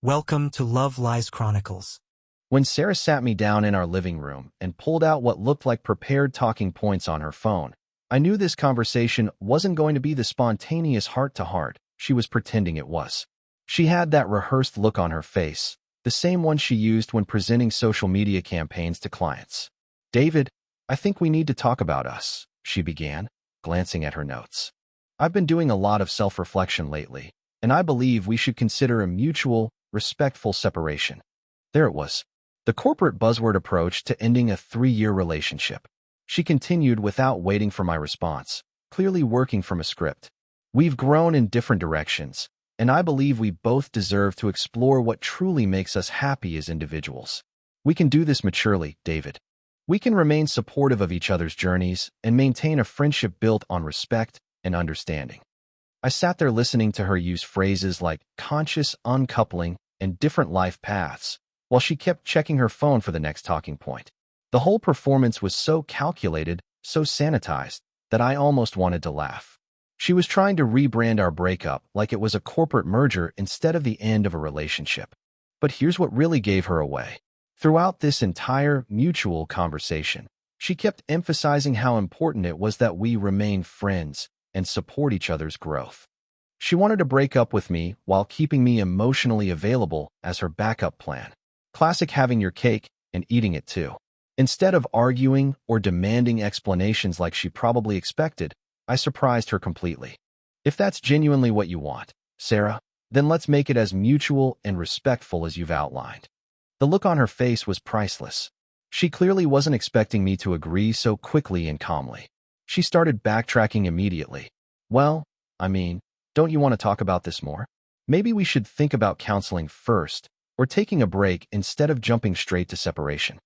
Welcome to Love Lies Chronicles. When Sarah sat me down in our living room and pulled out what looked like prepared talking points on her phone, I knew this conversation wasn't going to be the spontaneous heart-to-heart she was pretending it was. She had that rehearsed look on her face, the same one she used when presenting social media campaigns to clients. "David, I think we need to talk about us," she began, glancing at her notes. "I've been doing a lot of self-reflection lately, and I believe we should consider a mutual, respectful separation." There it was, the corporate buzzword approach to ending a 3-year relationship. She continued without waiting for my response, clearly working from a script. "We've grown in different directions, and I believe we both deserve to explore what truly makes us happy as individuals. We can do this maturely, David. We can remain supportive of each other's journeys and maintain a friendship built on respect and understanding." I sat there listening to her use phrases like conscious uncoupling and different life paths, while she kept checking her phone for the next talking point. The whole performance was so calculated, so sanitized, that I almost wanted to laugh. She was trying to rebrand our breakup like it was a corporate merger instead of the end of a relationship. But here's what really gave her away. Throughout this entire mutual conversation, she kept emphasizing how important it was that we remain friends and support each other's growth. She wanted to break up with me while keeping me emotionally available as her backup plan. Classic having your cake and eating it too. Instead of arguing or demanding explanations like she probably expected, I surprised her completely. "If that's genuinely what you want, Sarah, then let's make it as mutual and respectful as you've outlined." The look on her face was priceless. She clearly wasn't expecting me to agree so quickly and calmly. She started backtracking immediately. "Well, don't you want to talk about this more? Maybe we should think about counseling first, or taking a break instead of jumping straight to separation."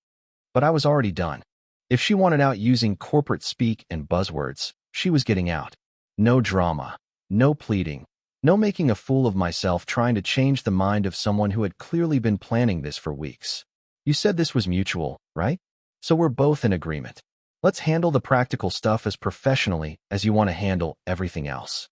But I was already done. If she wanted out using corporate speak and buzzwords, she was getting out. No drama, no pleading, no making a fool of myself trying to change the mind of someone who had clearly been planning this for weeks. "You said this was mutual, right? So we're both in agreement. Let's handle the practical stuff as professionally as you want to handle everything else."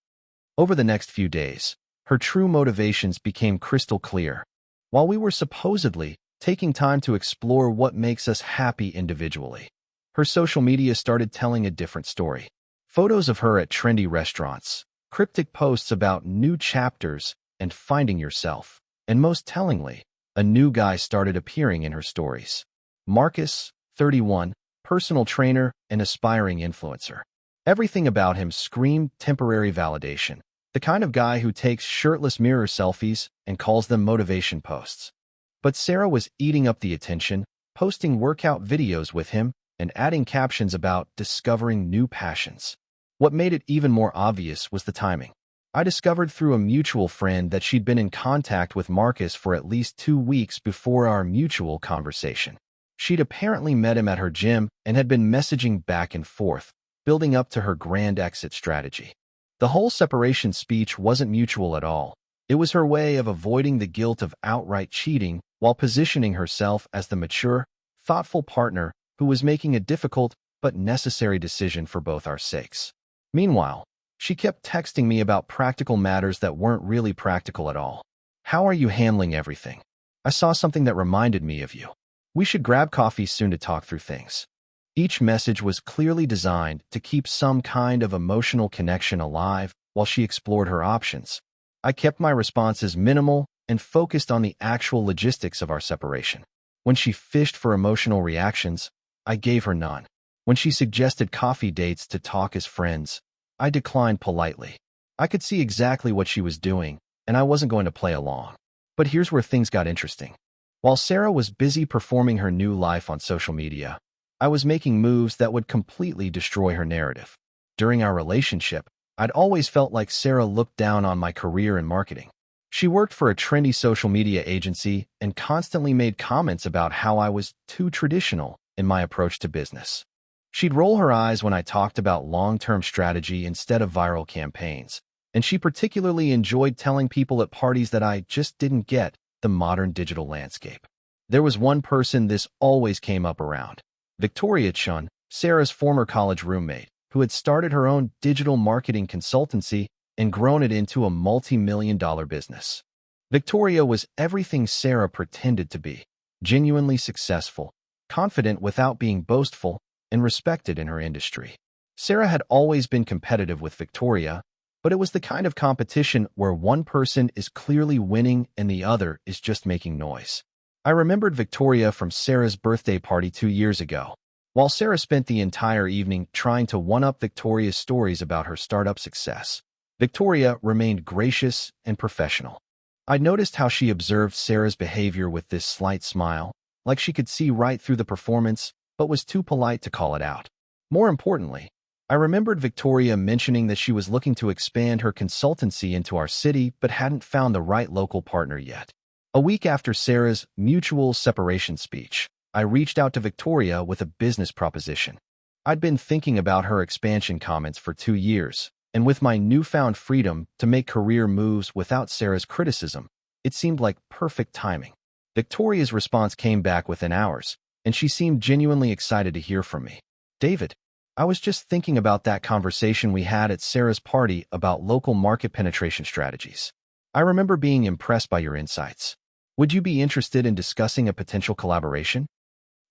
Over the next few days, her true motivations became crystal clear. While we were supposedly taking time to explore what makes us happy individually, her social media started telling a different story. Photos of her at trendy restaurants, cryptic posts about new chapters and finding yourself, and most tellingly, a new guy started appearing in her stories. Marcus, 31, personal trainer and aspiring influencer. Everything about him screamed temporary validation, the kind of guy who takes shirtless mirror selfies and calls them motivation posts. But Sarah was eating up the attention, posting workout videos with him and adding captions about discovering new passions. What made it even more obvious was the timing. I discovered through a mutual friend that she'd been in contact with Marcus for at least 2 weeks before our mutual conversation. She'd apparently met him at her gym and had been messaging back and forth, building up to her grand exit strategy. The whole separation speech wasn't mutual at all. It was her way of avoiding the guilt of outright cheating while positioning herself as the mature, thoughtful partner who was making a difficult but necessary decision for both our sakes. Meanwhile, she kept texting me about practical matters that weren't really practical at all. "How are you handling everything? I saw something that reminded me of you. We should grab coffee soon to talk through things." Each message was clearly designed to keep some kind of emotional connection alive while she explored her options. I kept my responses minimal and focused on the actual logistics of our separation. When she fished for emotional reactions, I gave her none. When she suggested coffee dates to talk as friends, I declined politely. I could see exactly what she was doing, and I wasn't going to play along. But here's where things got interesting. While Sarah was busy performing her new life on social media, I was making moves that would completely destroy her narrative. During our relationship, I'd always felt like Sarah looked down on my career in marketing. She worked for a trendy social media agency and constantly made comments about how I was too traditional in my approach to business. She'd roll her eyes when I talked about long-term strategy instead of viral campaigns, and she particularly enjoyed telling people at parties that I just didn't get the modern digital landscape. There was one person this always came up around: Victoria Chun, Sarah's former college roommate, who had started her own digital marketing consultancy and grown it into a multi-million-dollar business. Victoria was everything Sarah pretended to be, genuinely successful, confident without being boastful, and respected in her industry. Sarah had always been competitive with Victoria, but it was the kind of competition where one person is clearly winning and the other is just making noise. I remembered Victoria from Sarah's birthday party 2 years ago. While Sarah spent the entire evening trying to one-up Victoria's stories about her startup success, Victoria remained gracious and professional. I noticed how she observed Sarah's behavior with this slight smile, like she could see right through the performance, but was too polite to call it out. More importantly, I remembered Victoria mentioning that she was looking to expand her consultancy into our city but hadn't found the right local partner yet. A week after Sarah's mutual separation speech, I reached out to Victoria with a business proposition. I'd been thinking about her expansion comments for 2 years, and with my newfound freedom to make career moves without Sarah's criticism, it seemed like perfect timing. Victoria's response came back within hours, and she seemed genuinely excited to hear from me. "David, I was just thinking about that conversation we had at Sarah's party about local market penetration strategies. I remember being impressed by your insights. Would you be interested in discussing a potential collaboration?"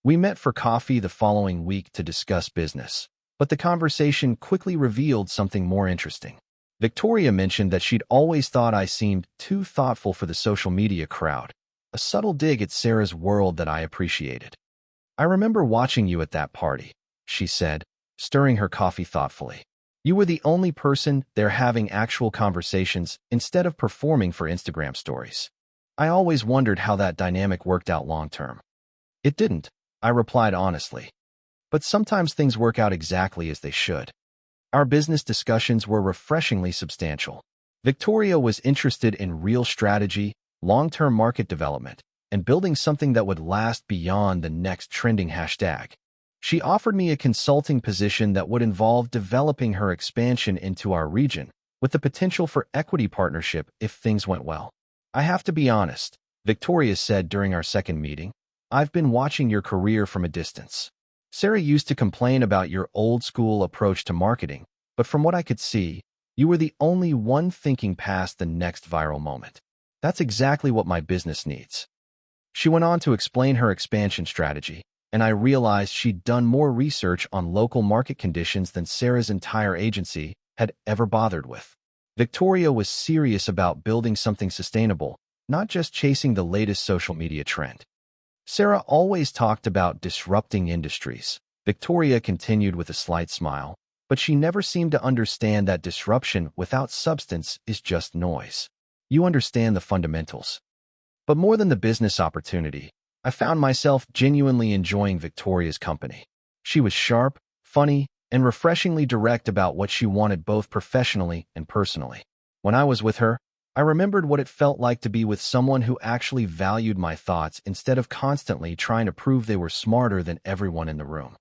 We met for coffee the following week to discuss business, but the conversation quickly revealed something more interesting. Victoria mentioned that she'd always thought I seemed too thoughtful for the social media crowd, a subtle dig at Sarah's world that I appreciated. "I remember watching you at that party," she said, stirring her coffee thoughtfully. "You were the only person there having actual conversations instead of performing for Instagram stories. I always wondered how that dynamic worked out long-term." "It didn't," I replied honestly. "But sometimes things work out exactly as they should." Our business discussions were refreshingly substantial. Victoria was interested in real strategy, long-term market development, and building something that would last beyond the next trending hashtag. She offered me a consulting position that would involve developing her expansion into our region, with the potential for equity partnership if things went well. "I have to be honest," Victoria said during our second meeting. "I've been watching your career from a distance. Sarah used to complain about your old-school approach to marketing, but from what I could see, you were the only one thinking past the next viral moment. That's exactly what my business needs." She went on to explain her expansion strategy, and I realized she'd done more research on local market conditions than Sarah's entire agency had ever bothered with. Victoria was serious about building something sustainable, not just chasing the latest social media trend. "Sarah always talked about disrupting industries," Victoria continued with a slight smile, "but she never seemed to understand that disruption without substance is just noise. You understand the fundamentals." But more than the business opportunity, I found myself genuinely enjoying Victoria's company. She was sharp, funny, and refreshingly direct about what she wanted both professionally and personally. When I was with her, I remembered what it felt like to be with someone who actually valued my thoughts instead of constantly trying to prove they were smarter than everyone in the room.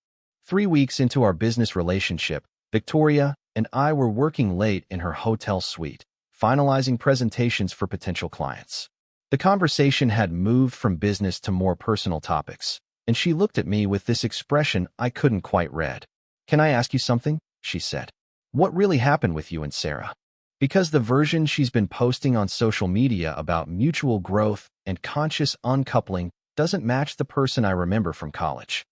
3 weeks into our business relationship, Victoria and I were working late in her hotel suite, finalizing presentations for potential clients. The conversation had moved from business to more personal topics, and she looked at me with this expression I couldn't quite read. "Can I ask you something?" she said. "What really happened with you and Sarah? Because the version she's been posting on social media about mutual growth and conscious uncoupling doesn't match the person I remember from college."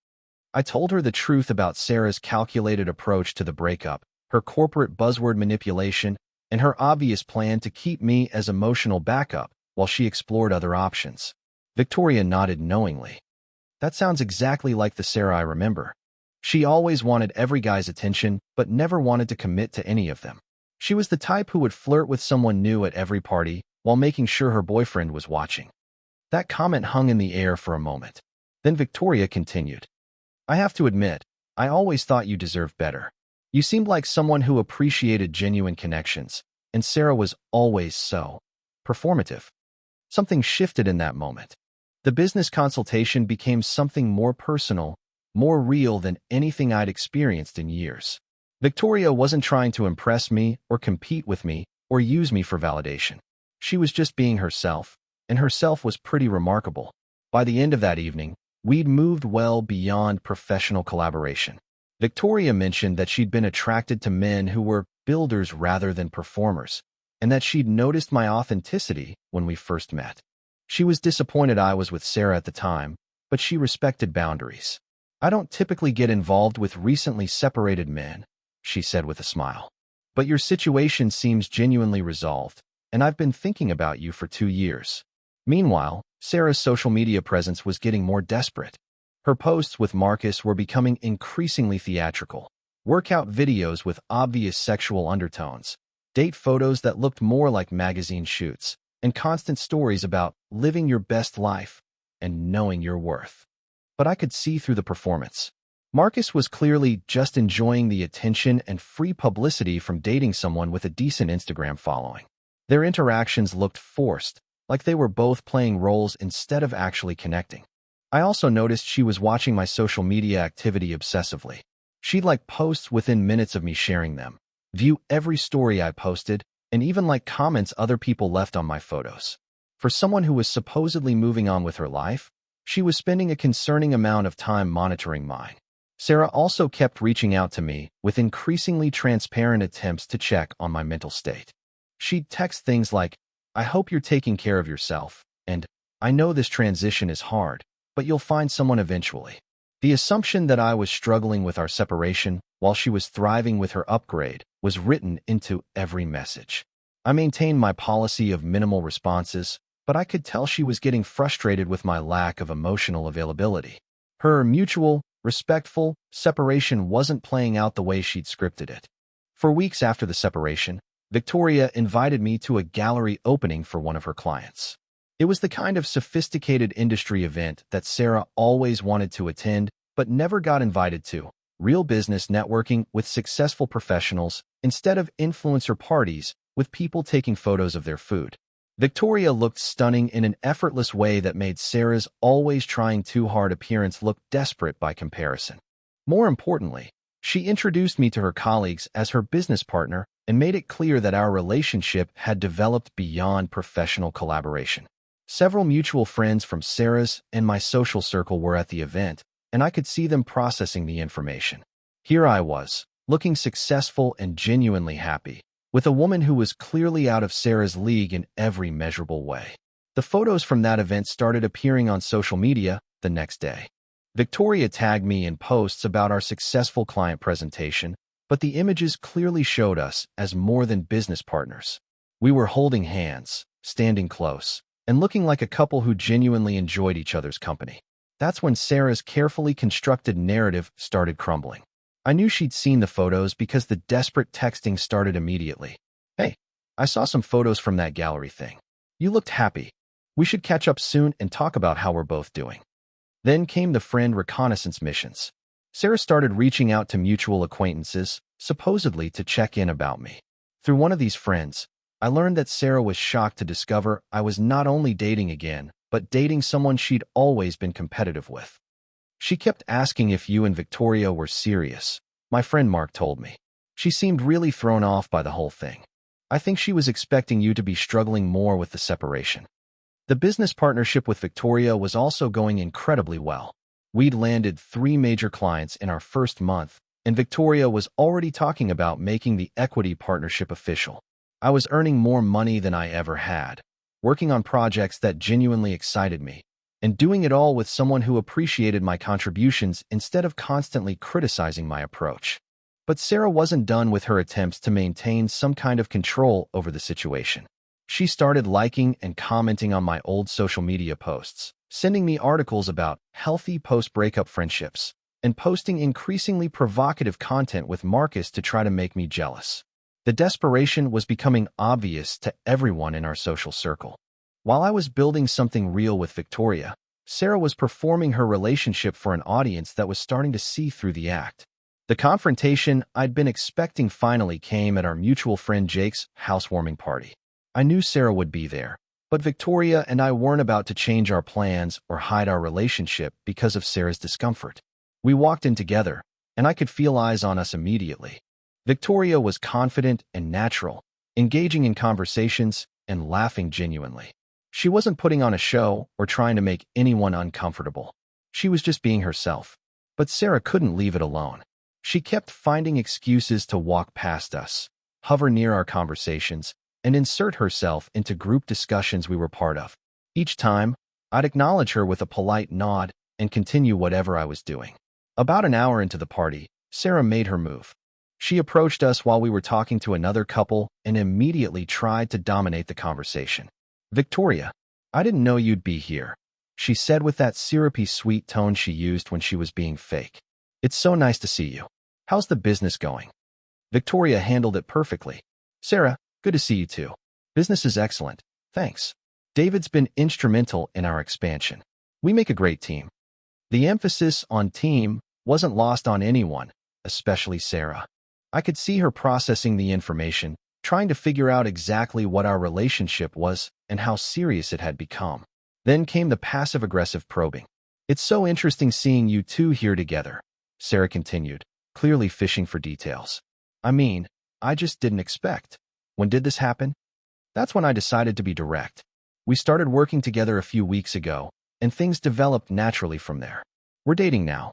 I told her the truth about Sarah's calculated approach to the breakup, her corporate buzzword manipulation, and her obvious plan to keep me as emotional backup while she explored other options. Victoria nodded knowingly. "That sounds exactly like the Sarah I remember. She always wanted every guy's attention, but never wanted to commit to any of them. She was the type who would flirt with someone new at every party while making sure her boyfriend was watching." That comment hung in the air for a moment. Then Victoria continued. "I have to admit, I always thought you deserved better. You seemed like someone who appreciated genuine connections, and Sarah was always so performative." Something shifted in that moment. The business consultation became something more personal, more real than anything I'd experienced in years. Victoria wasn't trying to impress me or compete with me or use me for validation. She was just being herself, and herself was pretty remarkable. By the end of that evening, we'd moved well beyond professional collaboration. Victoria mentioned that she'd been attracted to men who were builders rather than performers, and that she'd noticed my authenticity when we first met. She was disappointed I was with Sarah at the time, but she respected boundaries. "I don't typically get involved with recently separated men," she said with a smile. "But your situation seems genuinely resolved, and I've been thinking about you for 2 years." Meanwhile, Sarah's social media presence was getting more desperate. Her posts with Marcus were becoming increasingly theatrical. Workout videos with obvious sexual undertones, date photos that looked more like magazine shoots, and constant stories about living your best life and knowing your worth. But I could see through the performance. Marcus was clearly just enjoying the attention and free publicity from dating someone with a decent Instagram following. Their interactions looked forced, like they were both playing roles instead of actually connecting. I also noticed she was watching my social media activity obsessively. She'd like posts within minutes of me sharing them, view every story I posted, and even like comments other people left on my photos. For someone who was supposedly moving on with her life, she was spending a concerning amount of time monitoring mine. Sarah also kept reaching out to me with increasingly transparent attempts to check on my mental state. She'd text things like, "I hope you're taking care of yourself," and "I know this transition is hard, but you'll find someone eventually." The assumption that I was struggling with our separation while she was thriving with her upgrade was written into every message. I maintained my policy of minimal responses, but I could tell she was getting frustrated with my lack of emotional availability. Her mutual, respectful separation wasn't playing out the way she'd scripted it. For weeks after the separation, Victoria invited me to a gallery opening for one of her clients. It was the kind of sophisticated industry event that Sarah always wanted to attend but never got invited to. Real business networking with successful professionals instead of influencer parties with people taking photos of their food. Victoria looked stunning in an effortless way that made Sarah's always trying too hard appearance look desperate by comparison. More importantly, she introduced me to her colleagues as her business partner and made it clear that our relationship had developed beyond professional collaboration. Several mutual friends from Sarah's and my social circle were at the event, and I could see them processing the information. Here I was, looking successful and genuinely happy, with a woman who was clearly out of Sarah's league in every measurable way. The photos from that event started appearing on social media the next day. Victoria tagged me in posts about our successful client presentation, but the images clearly showed us as more than business partners. We were holding hands, standing close, and looking like a couple who genuinely enjoyed each other's company. That's when Sarah's carefully constructed narrative started crumbling. I knew she'd seen the photos because the desperate texting started immediately. "Hey, I saw some photos from that gallery thing. You looked happy. We should catch up soon and talk about how we're both doing." Then came the friend reconnaissance missions. Sarah started reaching out to mutual acquaintances, supposedly to check in about me. Through one of these friends, I learned that Sarah was shocked to discover I was not only dating again, but dating someone she'd always been competitive with. She kept asking if you and Victoria were serious, my friend Mark told me. She seemed really thrown off by the whole thing. "I think she was expecting you to be struggling more with the separation." The business partnership with Victoria was also going incredibly well. We'd landed 3 major clients in our first month, and Victoria was already talking about making the equity partnership official. I was earning more money than I ever had, working on projects that genuinely excited me, and doing it all with someone who appreciated my contributions instead of constantly criticizing my approach. But Sarah wasn't done with her attempts to maintain some kind of control over the situation. She started liking and commenting on my old social media posts, sending me articles about healthy post-breakup friendships, and posting increasingly provocative content with Marcus to try to make me jealous. The desperation was becoming obvious to everyone in our social circle. While I was building something real with Victoria, Sarah was performing her relationship for an audience that was starting to see through the act. The confrontation I'd been expecting finally came at our mutual friend Jake's housewarming party. I knew Sarah would be there, but Victoria and I weren't about to change our plans or hide our relationship because of Sarah's discomfort. We walked in together, and I could feel eyes on us immediately. Victoria was confident and natural, engaging in conversations and laughing genuinely. She wasn't putting on a show or trying to make anyone uncomfortable. She was just being herself. But Sarah couldn't leave it alone. She kept finding excuses to walk past us, hover near our conversations, and insert herself into group discussions we were part of. Each time, I'd acknowledge her with a polite nod and continue whatever I was doing. About an hour into the party, Sarah made her move. She approached us while we were talking to another couple and immediately tried to dominate the conversation. "Victoria, I didn't know you'd be here," she said with that syrupy sweet tone she used when she was being fake. "It's so nice to see you. How's the business going?" Victoria handled it perfectly. "Sarah, good to see you too. Business is excellent, thanks. David's been instrumental in our expansion. We make a great team." The emphasis on team wasn't lost on anyone, especially Sarah. I could see her processing the information, trying to figure out exactly what our relationship was and how serious it had become. Then came the passive-aggressive probing. "It's so interesting seeing you two here together," Sarah continued, clearly fishing for details. I just didn't expect." "When did this happen?" "That's when I decided to be direct. We started working together a few weeks ago, and things developed naturally from there. We're dating now."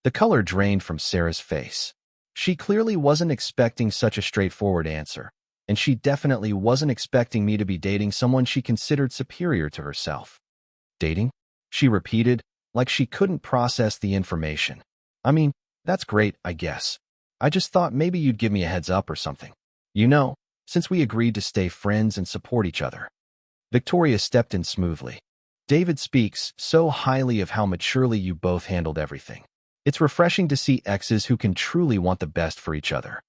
The color drained from Sarah's face. She clearly wasn't expecting such a straightforward answer, and she definitely wasn't expecting me to be dating someone she considered superior to herself. "Dating?" she repeated, like she couldn't process the information. That's great, I guess. I just thought maybe you'd give me a heads up or something. Since we agreed to stay friends and support each other." Victoria stepped in smoothly. "David speaks so highly of how maturely you both handled everything. It's refreshing to see exes who can truly want the best for each other."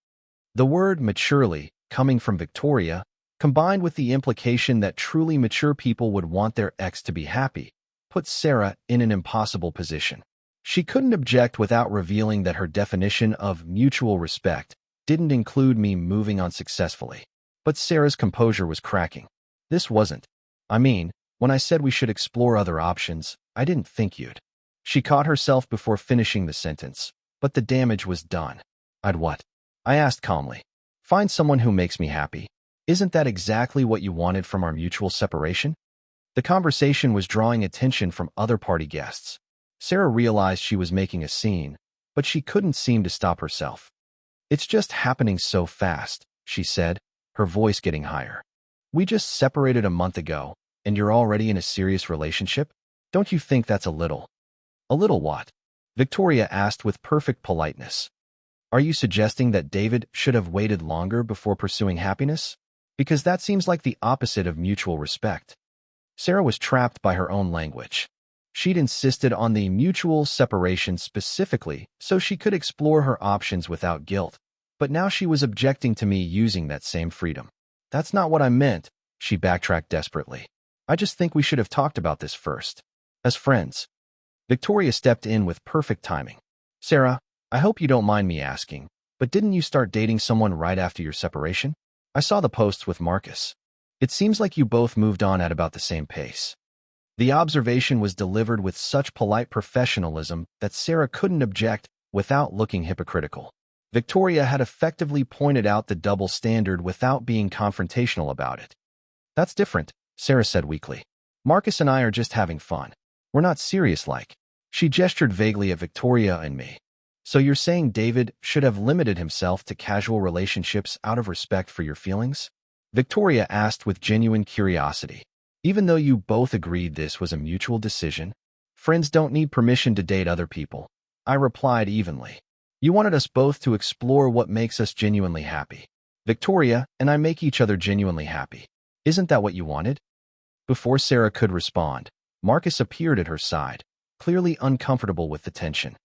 The word maturely, coming from Victoria, combined with the implication that truly mature people would want their ex to be happy, put Sarah in an impossible position. She couldn't object without revealing that her definition of mutual respect didn't include me moving on successfully. But Sarah's composure was cracking. "This wasn't. When I said we should explore other options, I didn't think you'd." She caught herself before finishing the sentence, but the damage was done. "I'd what?" I asked calmly. "Find someone who makes me happy. Isn't that exactly what you wanted from our mutual separation?" The conversation was drawing attention from other party guests. Sarah realized she was making a scene, but she couldn't seem to stop herself. "It's just happening so fast," she said, her voice getting higher. "We just separated a month ago, and you're already in a serious relationship? Don't you think that's a little?" "A little what?" Victoria asked with perfect politeness. "Are you suggesting that David should have waited longer before pursuing happiness? Because that seems like the opposite of mutual respect." Sarah was trapped by her own language. She'd insisted on the mutual separation specifically so she could explore her options without guilt, but now she was objecting to me using that same freedom. "That's not what I meant," she backtracked desperately. "I just think we should have talked about this first. As friends." Victoria stepped in with perfect timing. "Sarah, I hope you don't mind me asking, but didn't you start dating someone right after your separation? I saw the posts with Marcus. It seems like you both moved on at about the same pace." The observation was delivered with such polite professionalism that Sarah couldn't object without looking hypocritical. Victoria had effectively pointed out the double standard without being confrontational about it. "That's different," Sarah said weakly. "Marcus and I are just having fun. We're not serious like." She gestured vaguely at Victoria and me. "So you're saying David should have limited himself to casual relationships out of respect for your feelings?" Victoria asked with genuine curiosity. "Even though you both agreed this was a mutual decision, friends don't need permission to date other people," I replied evenly. "You wanted us both to explore what makes us genuinely happy. Victoria and I make each other genuinely happy. Isn't that what you wanted?" Before Sarah could respond, Marcus appeared at her side, clearly uncomfortable with the tension.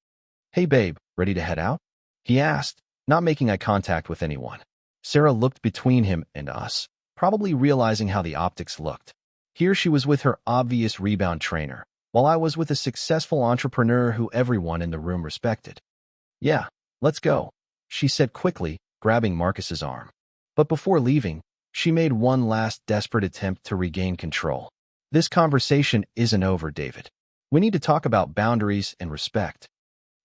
"Hey babe, ready to head out?" he asked, not making eye contact with anyone. Sarah looked between him and us, probably realizing how the optics looked. Here she was with her obvious rebound trainer, while I was with a successful entrepreneur who everyone in the room respected. "Yeah, let's go," she said quickly, grabbing Marcus's arm. But before leaving, she made one last desperate attempt to regain control. "This conversation isn't over, David. We need to talk about boundaries and respect."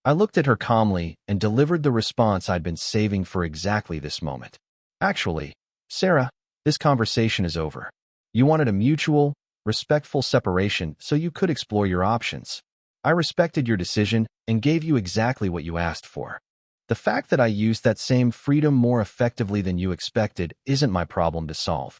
I looked at her calmly and delivered the response I'd been saving for exactly this moment. "Actually, Sarah, this conversation is over. You wanted a mutual, respectful separation so you could explore your options. I respected your decision and gave you exactly what you asked for. The fact that I used that same freedom more effectively than you expected isn't my problem to solve.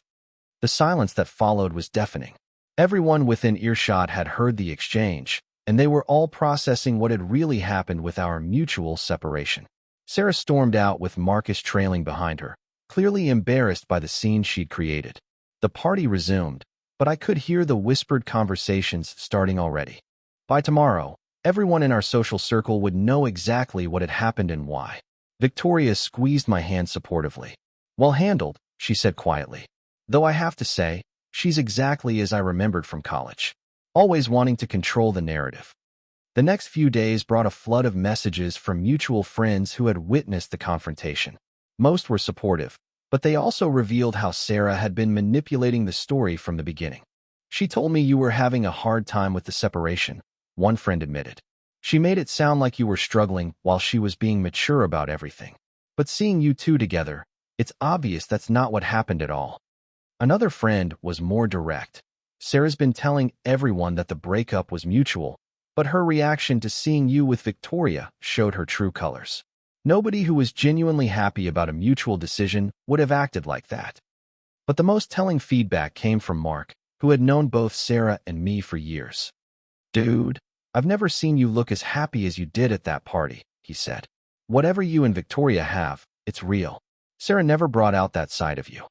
The silence that followed was deafening. Everyone within earshot had heard the exchange, and they were all processing what had really happened with our mutual separation. Sarah stormed out with Marcus trailing behind her, clearly embarrassed by the scene she'd created. The party resumed, but I could hear the whispered conversations starting already. By tomorrow, everyone in our social circle would know exactly what had happened and why. Victoria squeezed my hand supportively. "Well handled," she said quietly. "Though I have to say, she's exactly as I remembered from college. Always wanting to control the narrative." The next few days brought a flood of messages from mutual friends who had witnessed the confrontation. Most were supportive, but they also revealed how Sarah had been manipulating the story from the beginning. "She told me you were having a hard time with the separation," one friend admitted. "She made it sound like you were struggling while she was being mature about everything. But seeing you two together, it's obvious that's not what happened at all." Another friend was more direct. "Sarah's been telling everyone that the breakup was mutual, but her reaction to seeing you with Victoria showed her true colors. Nobody who was genuinely happy about a mutual decision would have acted like that." But the most telling feedback came from Mark, who had known both Sarah and me for years. "Dude, I've never seen you look as happy as you did at that party," he said. "Whatever you and Victoria have, it's real. Sarah never brought out that side of you."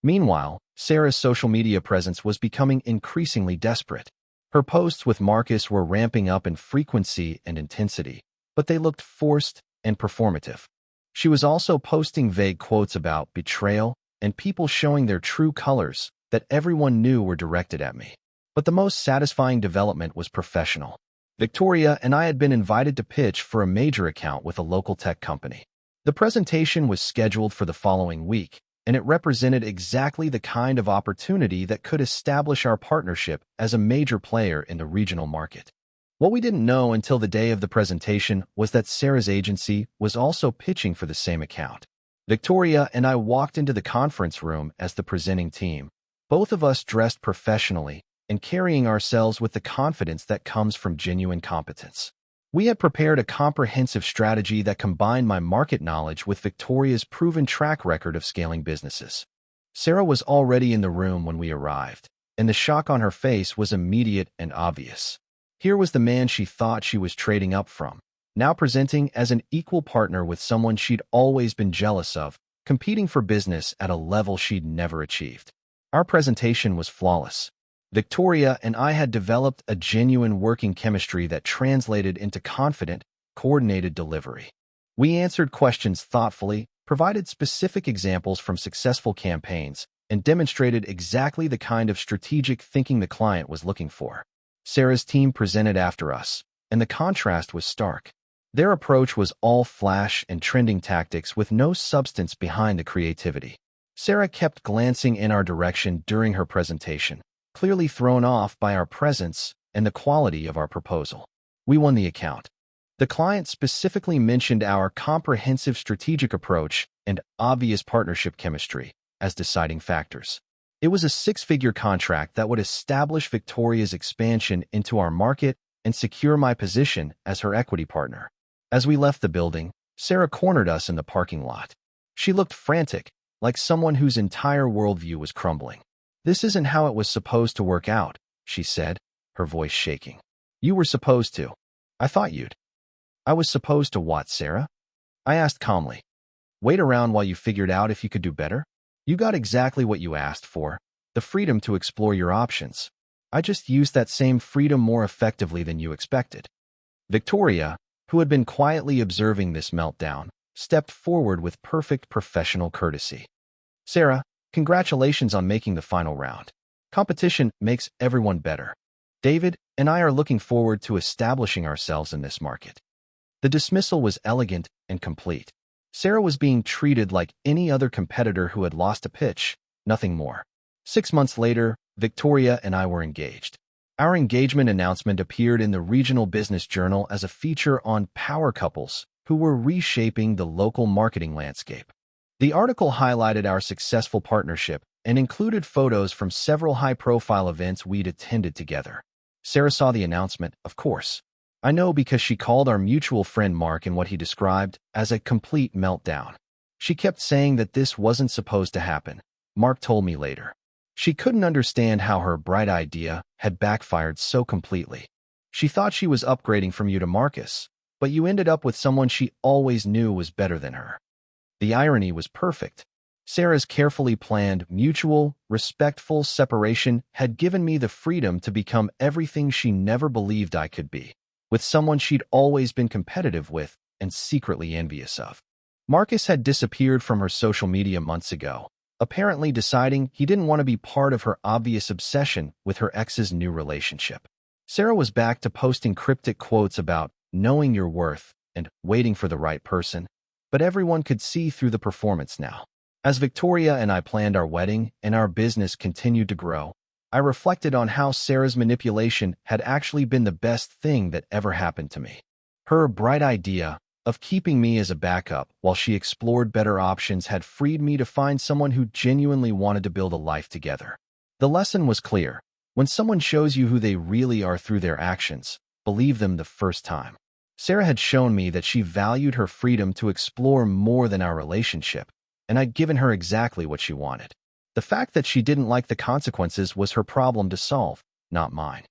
Meanwhile, Sarah's social media presence was becoming increasingly desperate. Her posts with Marcus were ramping up in frequency and intensity, but they looked forced and performative. She was also posting vague quotes about betrayal and people showing their true colors that everyone knew were directed at me. But the most satisfying development was professional. Victoria and I had been invited to pitch for a major account with a local tech company. The presentation was scheduled for the following week, and it represented exactly the kind of opportunity that could establish our partnership as a major player in the regional market. What we didn't know until the day of the presentation was that Sarah's agency was also pitching for the same account. Victoria and I walked into the conference room as the presenting team, both of us dressed professionally and carrying ourselves with the confidence that comes from genuine competence. We had prepared a comprehensive strategy that combined my market knowledge with Victoria's proven track record of scaling businesses. Sarah was already in the room when we arrived, and the shock on her face was immediate and obvious. Here was the man she thought she was trading up from, now presenting as an equal partner with someone she'd always been jealous of, competing for business at a level she'd never achieved. Our presentation was flawless. Victoria and I had developed a genuine working chemistry that translated into confident, coordinated delivery. We answered questions thoughtfully, provided specific examples from successful campaigns, and demonstrated exactly the kind of strategic thinking the client was looking for. Sarah's team presented after us, and the contrast was stark. Their approach was all flash and trending tactics with no substance behind the creativity. Sarah kept glancing in our direction during her presentation, clearly thrown off by our presence and the quality of our proposal. We won the account. The client specifically mentioned our comprehensive strategic approach and obvious partnership chemistry as deciding factors. It was a six-figure contract that would establish Victoria's expansion into our market and secure my position as her equity partner. As we left the building, Sarah cornered us in the parking lot. She looked frantic, like someone whose entire worldview was crumbling. "This isn't how it was supposed to work out," she said, her voice shaking. "You were supposed to. I thought you'd." "I was supposed to what, Sarah?" I asked calmly. "Wait around while you figured out if you could do better? You got exactly what you asked for, the freedom to explore your options. I just used that same freedom more effectively than you expected." Victoria, who had been quietly observing this meltdown, stepped forward with perfect professional courtesy. "Sarah, congratulations on making the final round. Competition makes everyone better. David and I are looking forward to establishing ourselves in this market." The dismissal was elegant and complete. Sarah was being treated like any other competitor who had lost a pitch, nothing more. 6 months later, Victoria and I were engaged. Our engagement announcement appeared in the Regional Business Journal as a feature on power couples who were reshaping the local marketing landscape. The article highlighted our successful partnership and included photos from several high-profile events we'd attended together. Sarah saw the announcement, of course. I know because she called our mutual friend Mark in what he described as a complete meltdown. She kept saying that this wasn't supposed to happen, Mark told me later. She couldn't understand how her bright idea had backfired so completely. She thought she was upgrading from you to Marcus, but you ended up with someone she always knew was better than her. The irony was perfect. Sarah's carefully planned, mutual, respectful separation had given me the freedom to become everything she never believed I could be, with someone she'd always been competitive with and secretly envious of. Marcus had disappeared from her social media months ago, apparently deciding he didn't want to be part of her obvious obsession with her ex's new relationship. Sarah was back to posting cryptic quotes about knowing your worth and waiting for the right person, but everyone could see through the performance now. As Victoria and I planned our wedding and our business continued to grow, I reflected on how Sarah's manipulation had actually been the best thing that ever happened to me. Her bright idea of keeping me as a backup while she explored better options had freed me to find someone who genuinely wanted to build a life together. The lesson was clear. When someone shows you who they really are through their actions, believe them the first time. Sarah had shown me that she valued her freedom to explore more than our relationship, and I'd given her exactly what she wanted. The fact that she didn't like the consequences was her problem to solve, not mine.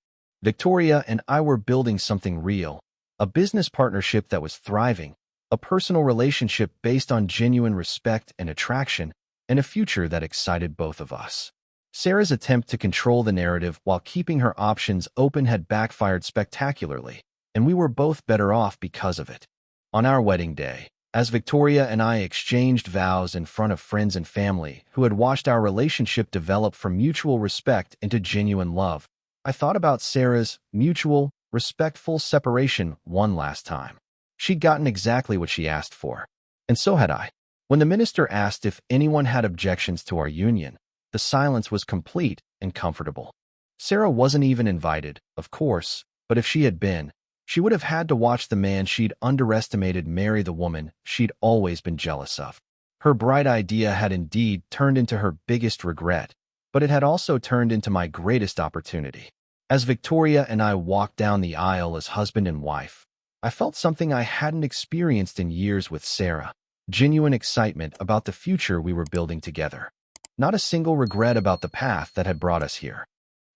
Victoria and I were building something real, a business partnership that was thriving, a personal relationship based on genuine respect and attraction, and a future that excited both of us. Sarah's attempt to control the narrative while keeping her options open had backfired spectacularly, and we were both better off because of it. On our wedding day, as Victoria and I exchanged vows in front of friends and family who had watched our relationship develop from mutual respect into genuine love, I thought about Sarah's mutual, respectful separation one last time. She'd gotten exactly what she asked for, and so had I. When the minister asked if anyone had objections to our union, the silence was complete and comfortable. Sarah wasn't even invited, of course, but if she had been, she would have had to watch the man she'd underestimated marry the woman she'd always been jealous of. Her bright idea had indeed turned into her biggest regret, but it had also turned into my greatest opportunity. As Victoria and I walked down the aisle as husband and wife, I felt something I hadn't experienced in years with Sarah, genuine excitement about the future we were building together. Not a single regret about the path that had brought us here.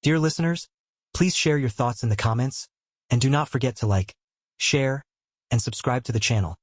Dear listeners, please share your thoughts in the comments, and do not forget to like, share, and subscribe to the channel.